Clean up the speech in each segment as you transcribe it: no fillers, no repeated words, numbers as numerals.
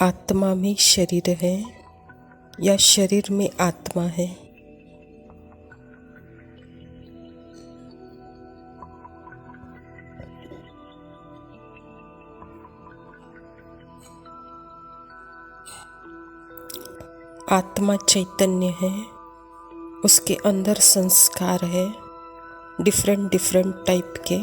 आत्मा में शरीर है या शरीर में आत्मा है? आत्मा चैतन्य है, उसके अंदर संस्कार है डिफरेंट डिफरेंट टाइप के।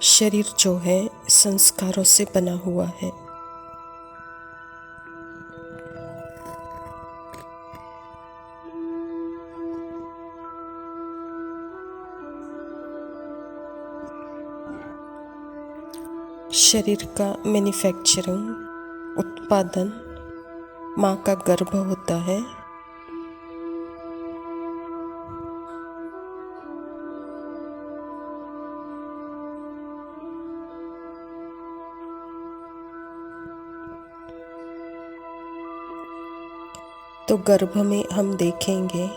शरीर जो है संस्कारों से बना हुआ है। शरीर का मैन्युफैक्चरिंग उत्पादन माँ का गर्भ होता है। तो गर्भ में हम देखेंगे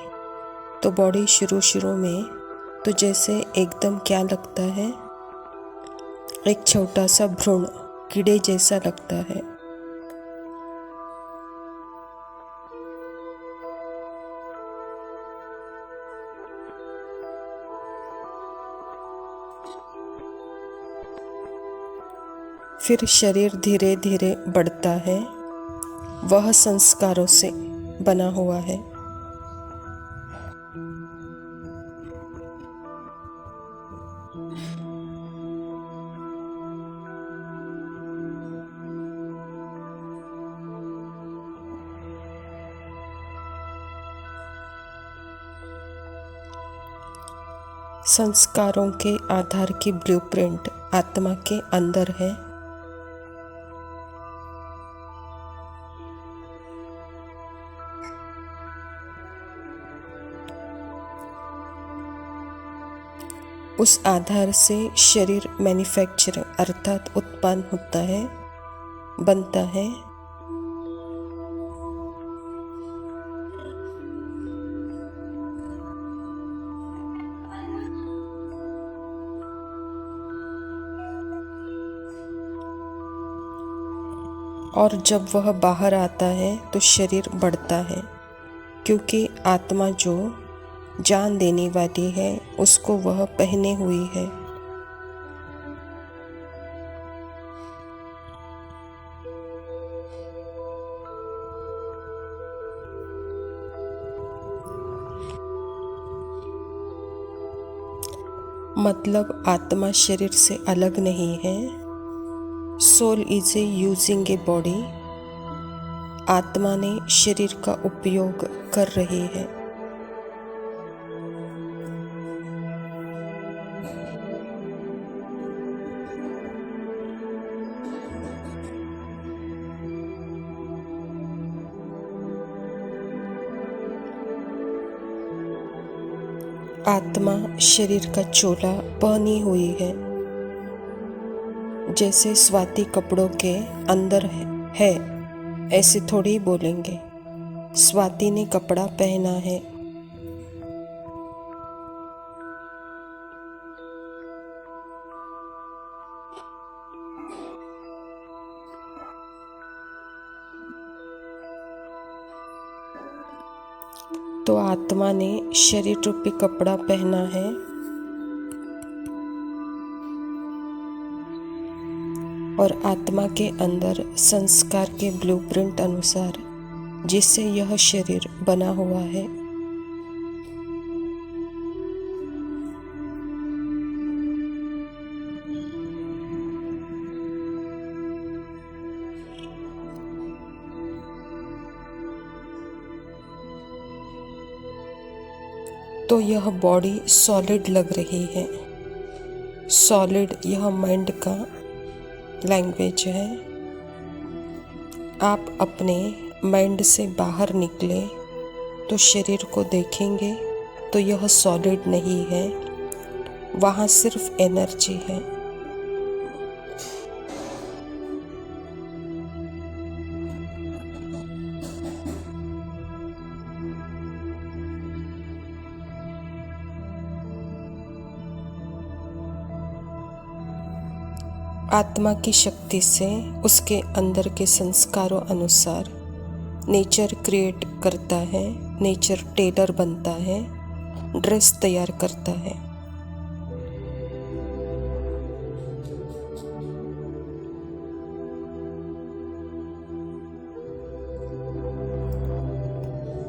तो बॉडी शुरू में तो जैसे एकदम क्या लगता है, एक छोटा सा भ्रूण कीड़े जैसा लगता है। फिर शरीर धीरे धीरे बढ़ता है, वह संस्कारों से बना हुआ है। संस्कारों के आधार की ब्लूप्रिंट आत्मा के अंदर है। उस आधार से शरीर मैन्युफैक्चर अर्थात उत्पन्न होता है, बनता है। और जब वह बाहर आता है तो शरीर बढ़ता है, क्योंकि आत्मा जो जान देने वाली है उसको वह पहने हुई है। मतलब आत्मा शरीर से अलग नहीं है। Soul is a using a body. आत्मा ने शरीर का उपयोग कर रही है। आत्मा शरीर का चोला पहनी हुई है, जैसे स्वाति कपड़ों के अंदर है ऐसे थोड़ी ही बोलेंगे। स्वाति ने कपड़ा पहना है। तो आत्मा ने शरीर रूपी कपड़ा पहना है और आत्मा के अंदर संस्कार के ब्लूप्रिंट अनुसार जिससे यह शरीर बना हुआ है। तो यह बॉडी सॉलिड लग रही है। सॉलिड यह माइंड का लैंग्वेज है। आप अपने माइंड से बाहर निकले तो शरीर को देखेंगे तो यह सॉलिड नहीं है, वहाँ सिर्फ एनर्जी है। आत्मा की शक्ति से उसके अंदर के संस्कारों अनुसार नेचर क्रिएट करता है, नेचर टेलर बनता है, ड्रेस तैयार करता है।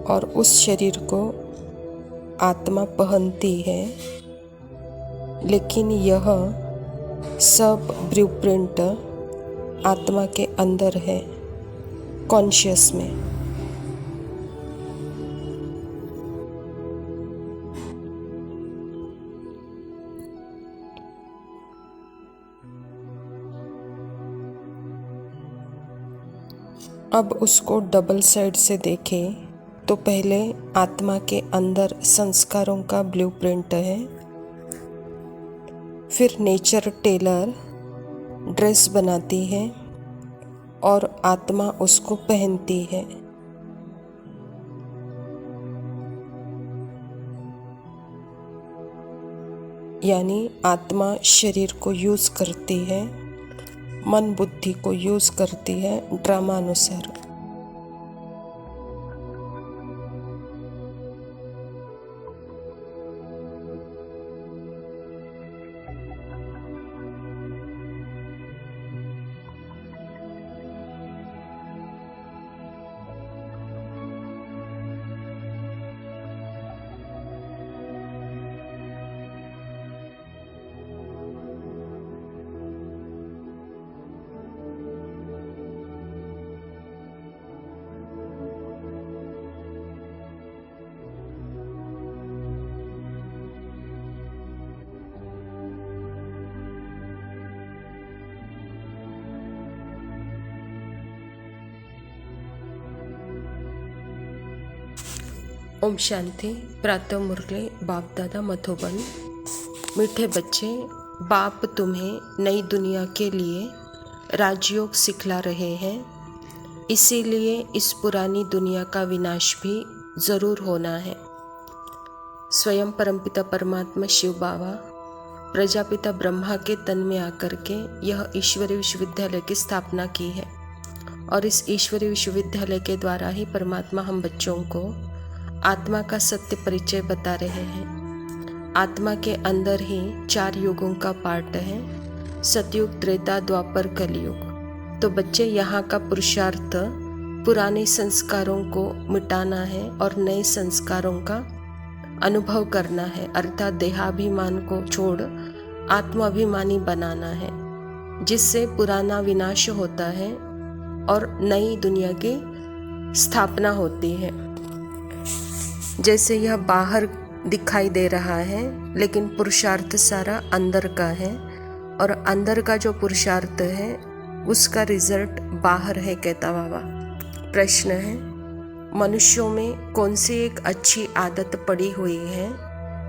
और उस शरीर को आत्मा पहनती है, लेकिन यह सब ब्लूप्रिंट आत्मा के अंदर है, कॉन्शियस में। अब उसको डबल साइड से देखें तो पहले आत्मा के अंदर संस्कारों का ब्लूप्रिंट है, फिर नेचर टेलर ड्रेस बनाती है और आत्मा उसको पहनती है। यानी आत्मा शरीर को यूज़ करती है, मन बुद्धि को यूज़ करती है ड्रामा अनुसार। ओम शांति। प्रातः मुरली बाप दादा मधुबन। मीठे बच्चे, बाप तुम्हें नई दुनिया के लिए राजयोग सिखला रहे हैं, इसीलिए इस पुरानी दुनिया का विनाश भी ज़रूर होना है। स्वयं परमपिता परमात्मा शिव बाबा प्रजापिता ब्रह्मा के तन में आकर के यह ईश्वरीय विश्वविद्यालय की स्थापना की है, और इस ईश्वरीय विश्वविद्यालय के द्वारा ही परमात्मा हम बच्चों को आत्मा का सत्य परिचय बता रहे हैं। आत्मा के अंदर ही 4 युगों का पार्ट है, सतयुग, त्रेता, द्वापर, कलयुग। तो बच्चे, यहाँ का पुरुषार्थ पुराने संस्कारों को मिटाना है और नए संस्कारों का अनुभव करना है, अर्थात देहाभिमान को छोड़ आत्माभिमानी बनाना है, जिससे पुराना विनाश होता है और नई दुनिया की स्थापना होती है। जैसे यह बाहर दिखाई दे रहा है, लेकिन पुरुषार्थ सारा अंदर का है, और अंदर का जो पुरुषार्थ है उसका रिजल्ट बाहर है, कहता बाबा। प्रश्न है, मनुष्यों में कौन सी एक अच्छी आदत पड़ी हुई है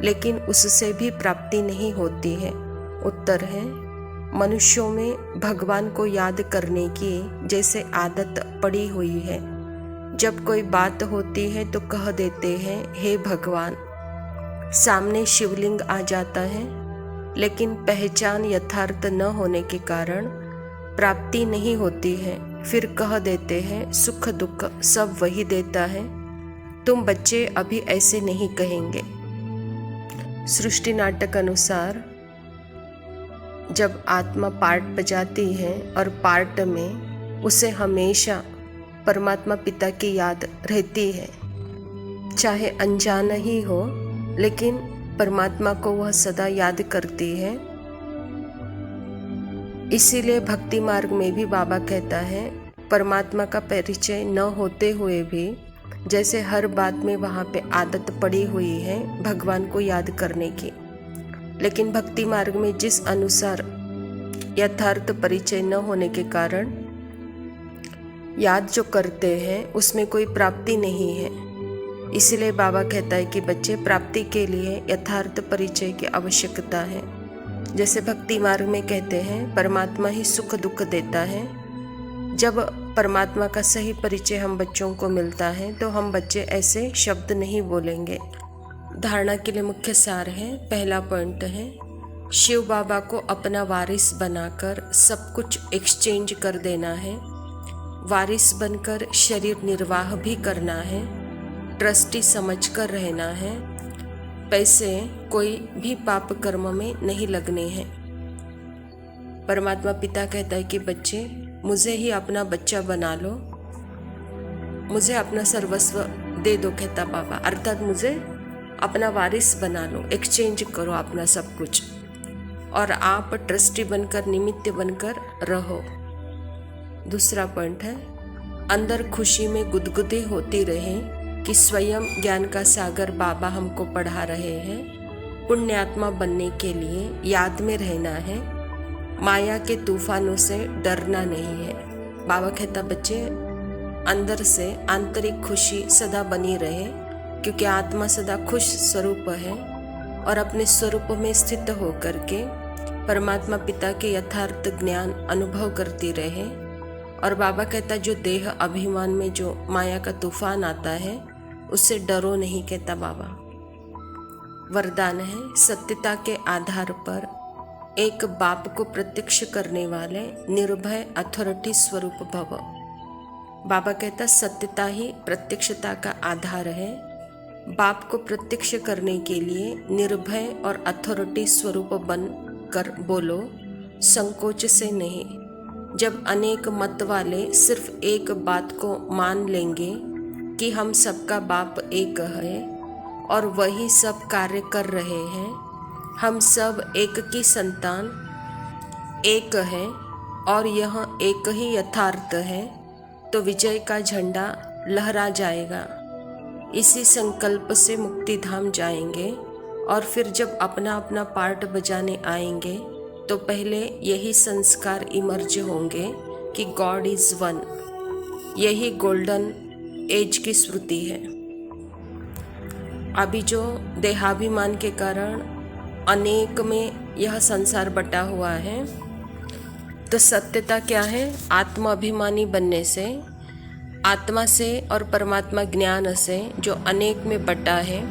लेकिन उससे भी प्राप्ति नहीं होती है? उत्तर है, मनुष्यों में भगवान को याद करने की जैसे आदत पड़ी हुई है। जब कोई बात होती है तो कह देते हैं हे भगवान, सामने शिवलिंग आ जाता है, लेकिन पहचान यथार्थ न होने के कारण प्राप्ति नहीं होती है। फिर कह देते हैं सुख दुख सब वही देता है। तुम बच्चे अभी ऐसे नहीं कहेंगे। सृष्टि नाटक अनुसार जब आत्मा पार्ट बजाती है और पार्ट में उसे हमेशा परमात्मा पिता की याद रहती है, चाहे अनजाना ही हो, लेकिन परमात्मा को वह सदा याद करती है। इसीलिए भक्ति मार्ग में भी बाबा कहता है, परमात्मा का परिचय न होते हुए भी जैसे हर बात में वहाँ पे आदत पड़ी हुई है भगवान को याद करने की, लेकिन भक्ति मार्ग में जिस अनुसार यथार्थ परिचय न होने के कारण याद जो करते हैं उसमें कोई प्राप्ति नहीं है। इसलिए बाबा कहता है कि बच्चे, प्राप्ति के लिए यथार्थ परिचय की आवश्यकता है। जैसे भक्ति मार्ग में कहते हैं परमात्मा ही सुख दुख देता है। जब परमात्मा का सही परिचय हम बच्चों को मिलता है तो हम बच्चे ऐसे शब्द नहीं बोलेंगे। धारणा के लिए मुख्य सार है। पहला पॉइंट है, शिव बाबा को अपना वारिस बनाकर सब कुछ एक्सचेंज कर देना है। वारिस बनकर शरीर निर्वाह भी करना है। ट्रस्टी समझकर रहना है। पैसे कोई भी पाप कर्म में नहीं लगने हैं। परमात्मा पिता कहता है कि बच्चे, मुझे ही अपना बच्चा बना लो, मुझे अपना सर्वस्व दे दो, कहता बाबा, अर्थात मुझे अपना वारिस बना लो, एक्सचेंज करो अपना सब कुछ, और आप ट्रस्टी बनकर, निमित्त बनकर रहो। दूसरा पॉइंट है, अंदर खुशी में गुदगुदी होती रहे कि स्वयं ज्ञान का सागर बाबा हमको पढ़ा रहे हैं। पुण्यात्मा बनने के लिए याद में रहना है, माया के तूफानों से डरना नहीं है। बाबा कहता बच्चे, अंदर से आंतरिक खुशी सदा बनी रहे, क्योंकि आत्मा सदा खुश स्वरूप है और अपने स्वरूप में स्थित होकर के परमात्मा पिता के यथार्थ ज्ञान अनुभव करती रहे। और बाबा कहता जो देह अभिमान में जो माया का तूफान आता है उससे डरो नहीं, कहता बाबा। वरदान है, सत्यता के आधार पर एक बाप को प्रत्यक्ष करने वाले निर्भय अथॉरिटी स्वरूप भव। बाबा कहता सत्यता ही प्रत्यक्षता का आधार है। बाप को प्रत्यक्ष करने के लिए निर्भय और अथॉरिटी स्वरूप बन कर बोलो, संकोच से नहीं। जब अनेक मत वाले सिर्फ एक बात को मान लेंगे कि हम सबका बाप एक है और वही सब कार्य कर रहे हैं, हम सब एक की संतान एक है और यह एक ही यथार्थ है, तो विजय का झंडा लहरा जाएगा। इसी संकल्प से मुक्ति धाम जाएंगे और फिर जब अपना अपना पार्ट बजाने आएंगे तो पहले यही संस्कार इमर्ज होंगे कि गॉड इज वन। यही गोल्डन एज की स्मृति है। अभी जो देहाभिमान के कारण अनेक में यह संसार बटा हुआ है, तो सत्यता क्या है? आत्माभिमानी बनने से, आत्मा से और परमात्मा ज्ञान से जो अनेक में बटा है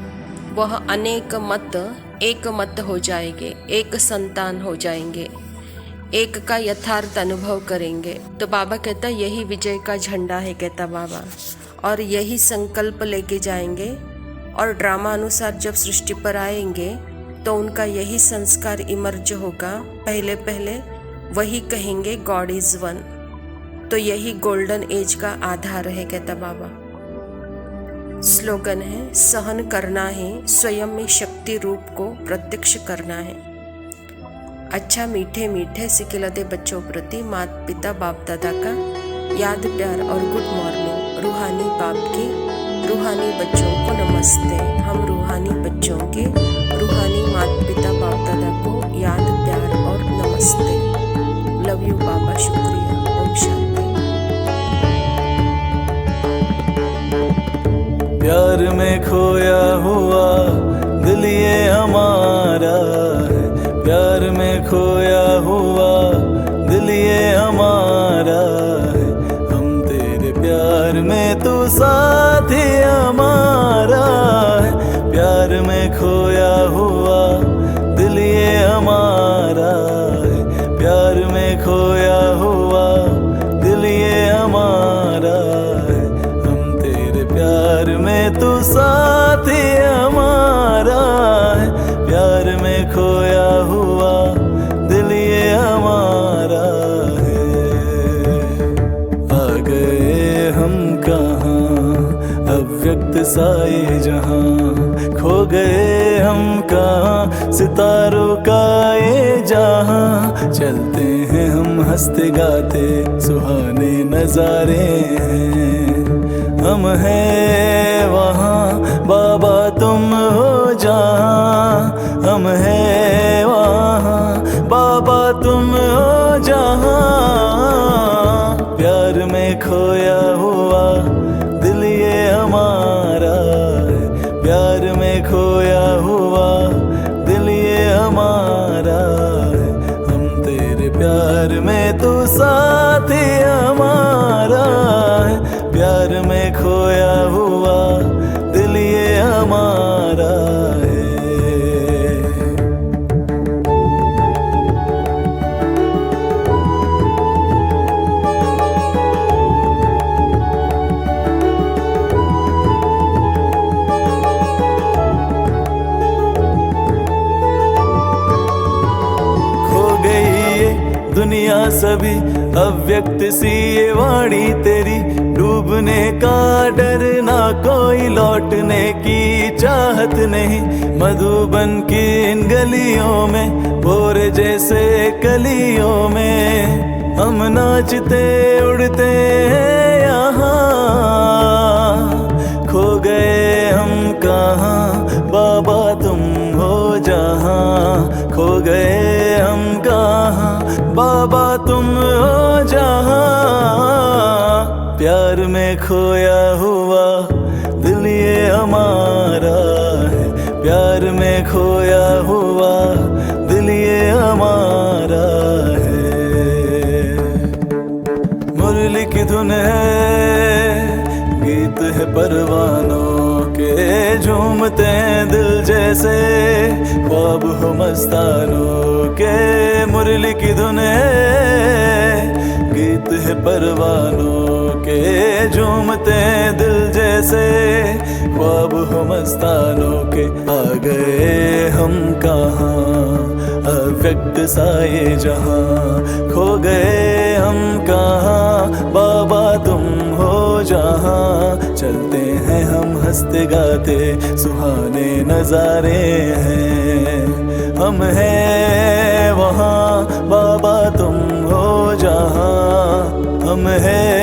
वह अनेक मत एक मत हो जाएंगे, एक संतान हो जाएंगे, एक का यथार्थ अनुभव करेंगे। तो बाबा कहता यही विजय का झंडा है, कहता बाबा, और यही संकल्प लेके जाएंगे और ड्रामा अनुसार जब सृष्टि पर आएंगे तो उनका यही संस्कार इमर्ज होगा। पहले पहले वही कहेंगे गॉड इज वन। तो यही गोल्डन एज का आधार है, कहता बाबा। स्लोगन है, सहन करना है, स्वयं में शक्ति रूप को प्रत्यक्ष करना है। अच्छा मीठे मीठे सिखिलते बच्चों प्रति माता पिता बाप दादा का याद प्यार और गुड मॉर्निंग। रूहानी बाप की रूहानी बच्चों को नमस्ते। हम रूहानी बच्चों के रूहानी माता पिता बाप दादा को याद प्यार और नमस्ते। लव यू बाबा, शुक्रिया। ओम शांति। प्यार में खोया हुआ दिल ये हमारा है, प्यार में खोया हुआ दिल ये हमारा है। हम तेरे प्यार में, तू साथ ही हमारा है। प्यार में खोया हुआ दिल ये हमारा है, प्यार में खोया हुआ दिल ये हमारा है। प्यार में तू साथ ही हमारा है, प्यार में खोया हुआ दिल ये हमारा है। आ गए हम कहाँ, अव्यक्त साए जहाँ, खो गए हम कहाँ, सितारों का ये जहाँ। चलते हैं हम हंसते गाते, सुहाने नजारे हैं। हम हैं वहाँ, बाबा तुम हो जहाँ। हम हैं वहाँ, बाबा तुम हो जहाँ। प्यार में खोया हुआ दिल ये हमारा है, प्यार में खोया हुआ दिल ये हमारा है। हम तेरे प्यार में, तू साथ ही हमारा है, प्यार में खोया हुआ दिल ये सभी अव्यक्त सी ये वाणी तेरी, डूबने का डर ना कोई लौटने की चाहत नहीं। मधुबन की इन गलियों में भोर जैसे कलियों में हम नाचते उड़ते हैं यहाँ। खो गए हम कहाँ बाबा तुम हो जहाँ, खो गए हम कहाँ बाबा तुम हो जहाँ। प्यार में खोया हुआ दिल ये हमारा है, प्यार में खोया हुआ दिल ये हमारा है। मुरली की धुन है, गीत है परवानों के, झूमते हैं दिल जैसे ख्वाब हो मस्तानों के। मुरली की धुन है, गीत है परवानों के, झूमते हैं दिल जैसे ख्वाब हो मस्तानों के। आ गए हम कहाँ अव्यक्त सा ये जहाँ, खो गए हम कहाँ बाबा तुम हो जहाँ। चलते हैं हम हंसते गाते, सुहाने नजारे हैं, हम हैं वहाँ बाबा तुम हो जहाँ, हम हैं